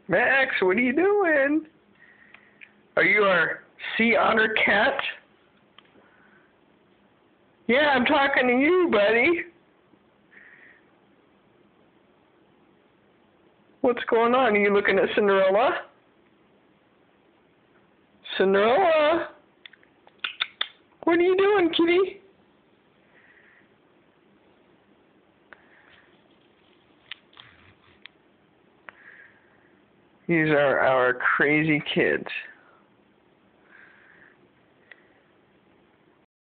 Max, what are you doing? Are you our sea otter cat? Yeah, I'm talking to you, buddy. What's going on? Are you looking at Cinderella? Cinderella? What are you doing, kitty? These are our crazy kids.